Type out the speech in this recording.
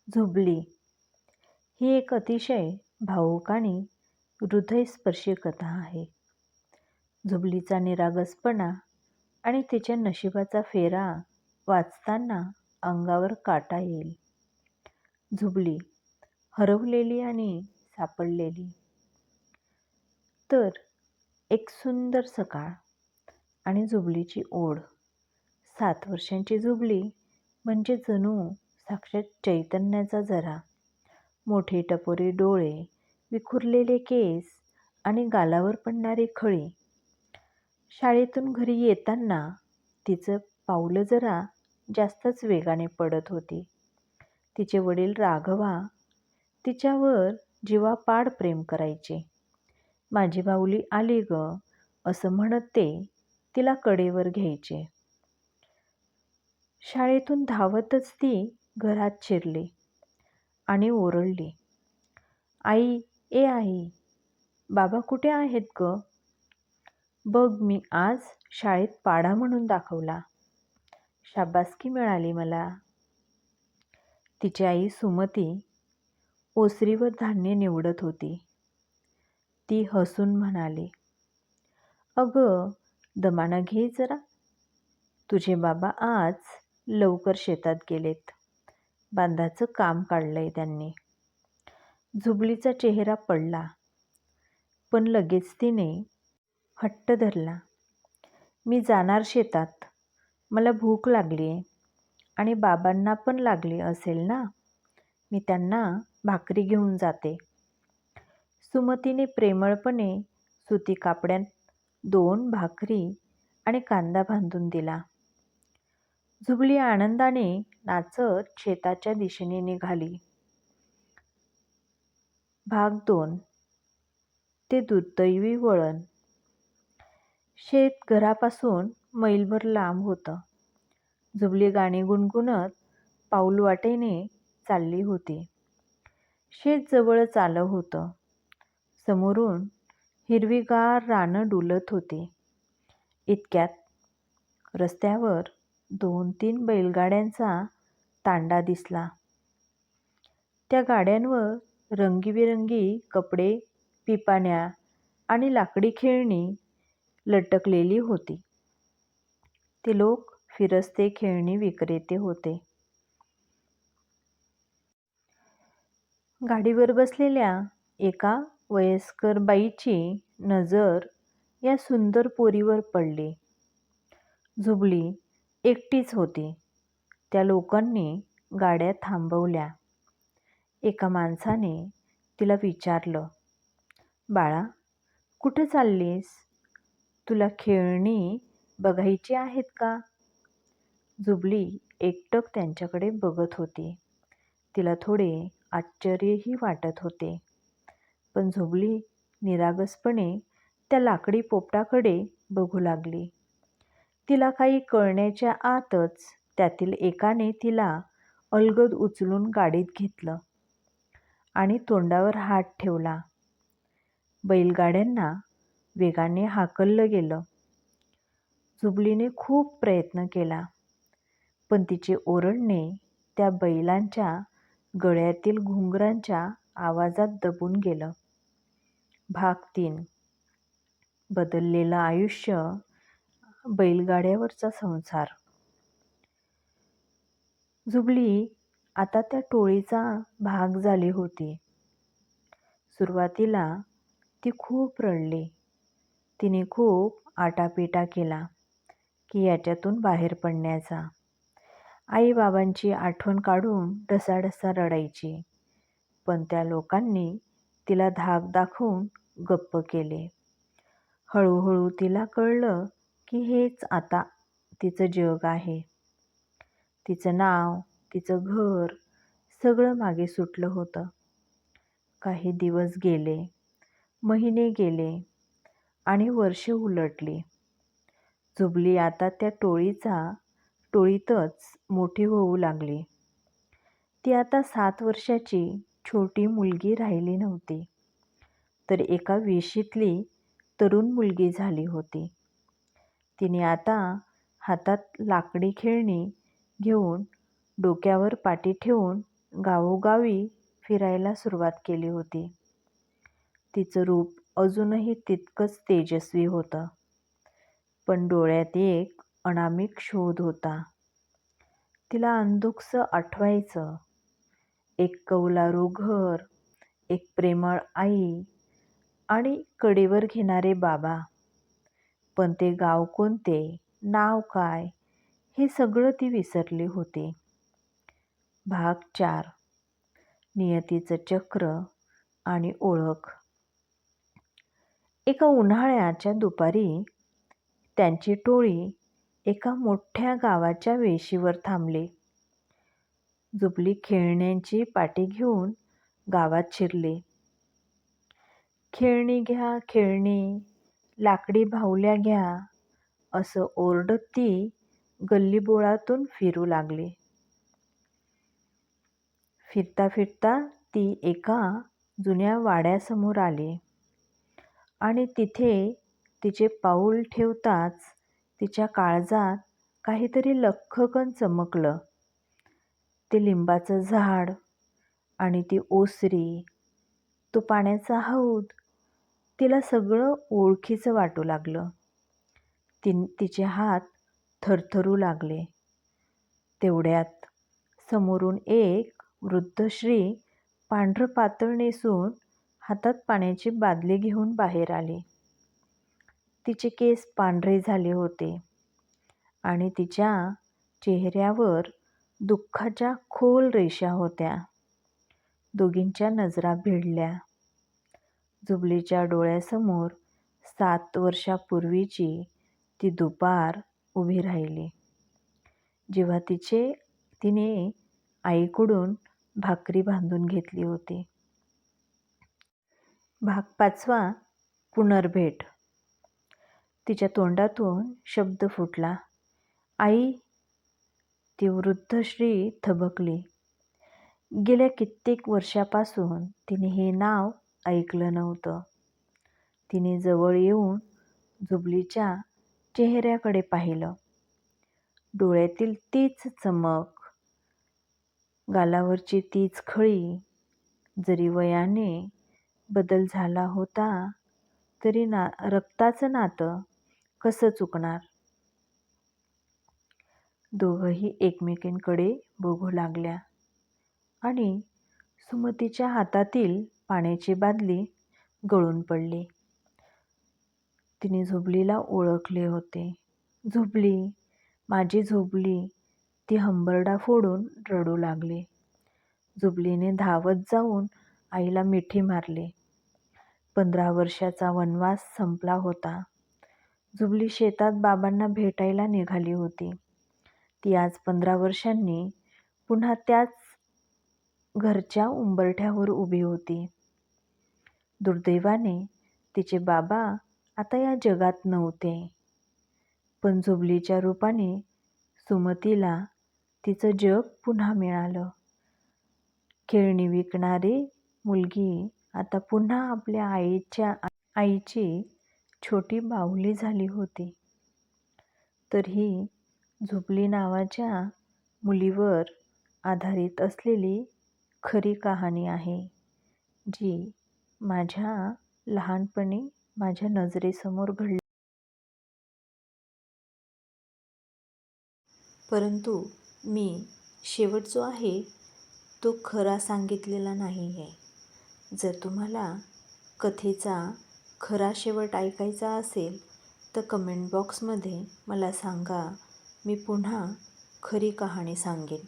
झुबली ही एक अतिशय भावूक आणि हृदयस्पर्शी कथा आहे. झुबलीचा निरागसपणा आणि तिच्या नशिबाचा फेरा वाचताना अंगावर काटा येईल. झुबली हरवलेली आणि सापडलेली. तर एक सुंदर सकाळ आणि झुबलीची ओढ. 7 वर्षांची झुबली म्हणजे जणू साक्षात चैतन्याचा झरा. मोठे टपोरे डोळे, विखुरलेले केस आणि गालावर पडणारी खळी. शाळेतून घरी येताना तिचं पावलं जरा जास्तच वेगाने पडत होती. तिचे वडील राघवा तिच्यावर जीवापाड प्रेम करायचे. माझी बाहुली आली गं असं म्हणत ते तिला कडेवर घ्यायचे. शाळेतून धावतच ती घरात शिरली आणि ओरडली, आई, ए आई, बाबा कुठे आहेत ग? बघ, मी आज शाळेत पाढा म्हणून दाखवला. शाबासकी मिळाली मला. तिची आई सुमती ओसरीवर धान्य निवडत होती. ती हसून म्हणाली, अगं, दमानं घे जरा. तुझे बाबा आज लवकर शेतात गेलेत. बांधाचं काम काढलंय त्यांनी. झुबलीचा चेहरा पडला, पण लगेच तिने हट्ट धरला. मी जाणार शेतात. मला भूक लागलीये आणि बाबांना पण लागली असेल ना. मी त्यांना भाकरी घेऊन जाते. सुमतीने प्रेमळपणे सुती कापड्यात 2 भाकरी आणि कांदा बांधून दिला. झुबली आनंदाने नाचत शेताच्या दिशेने निघाली. भाग 2. ते दुर्दैवी वळण. शेत घरापासून मैलभर लांब होतं. झुबली गाणी गुणगुणत पाऊलवाटेने चालली होती. शेत जवळच आलं होतं. समोरून हिरवीगार रानं डुलत होती. इतक्यात रस्त्यावर 2-3 बैलगाड्यांचा तांडा दिसला. त्या गाड्यांवर रंगीबिरंगी कपडे, पिपाण्या आणि लाकडी खेळणी लटकलेली होती. ते लोक फिरस्ते खेळणी विक्रेते होते. गाडीवर बसलेल्या एका वयस्कर बाईची नजर या सुंदर पोरीवर पडली. झुबली एकटीच होती. त्या लोकांनी गाड्या थांबवल्या. एका माणसाने तिला विचारलं, बाळा, कुठं चाललीस? तुला खेळणी बघायची आहेत का? झुबली एकटक त्यांच्याकडे बघत होती. तिला थोडे आश्चर्यही वाटत होते. पण झुबली निरागसपणे त्या लाकडी पोपटाकडे बघू लागली. तिला काही कळण्याच्या आतच त्यातील एकाने तिला अलगद उचलून गाडीत घेतलं आणि तोंडावर हात ठेवला. बैलगाड्यांना वेगाने हाकललं गेलं. झुबलीने खूप प्रयत्न केला, पण तिचे ओरडणे त्या बैलांच्या गळ्यातील घुंगरांच्या आवाजात दबून गेलं. भाग 3. बदललेलं आयुष्य, बैलगाड्यावरचा संसार. झुबली आता त्या टोळीचा भाग झाली होती. सुरुवातीला ती खूप रडली. तिने खूप आटापिटा केला की याच्यातून बाहेर पडण्याचा. आई-बाबांची आठवण काढून ढसाढसा रडायची. पण त्या लोकांनी तिला धाक दाखवून गप्प केले. हळूहळू तिला कळलं की हेच आता तिचं जग आहे. तिचं नाव, तिचं घर, सगळं मागे सुटलं होतं. काही दिवस गेले, महिने गेले आणि वर्षे उलटली. झुबली आता त्या टोळीतच मोठी होऊ लागली. ती आता 7 वर्षाची छोटी मुलगी राहिली नव्हती, तर एका वेशीतली तरुण मुलगी झाली होती. तिने आता हातात लाकडी खेळणी घेऊन, डोक्यावर पाटी ठेवून गावोगावी फिरायला सुरुवात केली होती. तिचं रूप अजूनही तितकंच तेजस्वी होतं, पण डोळ्यात एक अनामिक शोध होता. तिला अंधुकसं आठवायचं, एक कौलारू घर, एक प्रेमळ आई आणि कडेवर घेणारे बाबा. पण ते गाव कोणते, नाव काय, हे सगळं ती विसरली होती. भाग 4. नियतीचं चक्र आणि ओळख. एका उन्हाळ्याच्या दुपारी त्यांची टोळी एका मोठ्या गावाच्या वेशीवर थांबली. जुबली खेळण्यांची पाटी घेऊन गावात शिरली. खेळणी घ्या, खेळणी, लाकडी बाहुल्या घ्या, असं ओरडत ती गल्लीबोळातून फिरू लागली. फिरता फिरता ती एका जुन्या वाड्यासमोर आली आणि तिथे तिचे पाऊल ठेवताच तिच्या काळजात काहीतरी लख्खकन चमकलं. ते लिंबाचं झाड आणि ती ओसरी, तो पाण्याचा हौद, तिला सगळं ओळखीचं वाटू लागलं. तिचे हात थरथरू लागले. तेवढ्यात समोरून एक वृद्ध श्री पांढरं पातळ नेसून हातात पाण्याची बादली घेऊन बाहेर आली. तिचे केस पांढरे झाले होते आणि तिच्या चेहऱ्यावर दुःखाच्या खोल रेषा होत्या. दोघींच्या नजरा भिडल्या. जुबलीच्या डोळ्यासमोर 7 वर्षापूर्वीची ती दुपार उभी राहिली, जेव्हा तिने आईकडून भाकरी बांधून घेतली होती. भाग 5. पुनर्भेट. तिच्या तोंडातून शब्द फुटला, आई. ती वृद्ध श्री थबकली. गेल्या कित्येक वर्षापासून तिने हे नाव ऐकलं नव्हतं. तिने जवळ येऊन जुबलीच्या चेहऱ्याकडे पाहिलं. डोळ्यातील तीच चमक, गालावरची तीच खळी. जरी वयाने बदल झाला होता तरी रक्ताचं नातं कसं चुकणार. दोघंही एकमेकींकडे बघू लागल्या आणि सुमतीच्या हातातील पाण्याची बादली गळून पडली. तिने झुबलीला ओळखले होते. झुबली, माझी झुबली. ती हंबरडा फोडून रडू लागली. झुबलीने धावत जाऊन आईला मिठी मारली. 15 वर्षाचा वनवास संपला होता. झुबली शेतात बाबांना भेटायला निघाली होती. ती आज 15 वर्षांनी पुन्हा त्याच घरच्या उंबरठ्यावर उभी होती. दुर्दैवाने तिचे बाबा आता या जगात नव्हते, पण झुबलीच्या रूपाने सुमतीला तिचं जग पुन्हा मिळालं. खेळणी विकणारी मुलगी आता पुन्हा आपल्या आईची छोटी बाहुली झाली होती. तर ही झुबली नावाच्या मुलीवर आधारित असलेली खरी कहाणी आहे, जी माझ्या लहानपणी माझ्या नजरेसमोर घडली. परंतु मी शेवट जो आहे तो खरा सांगितलेला नाही आहे. जर तुम्हाला कथेचा खरा शेवट ऐकायचा असेल तर कमेंट बॉक्समध्ये मला सांगा. मी पुन्हा खरी कहाणी सांगेन.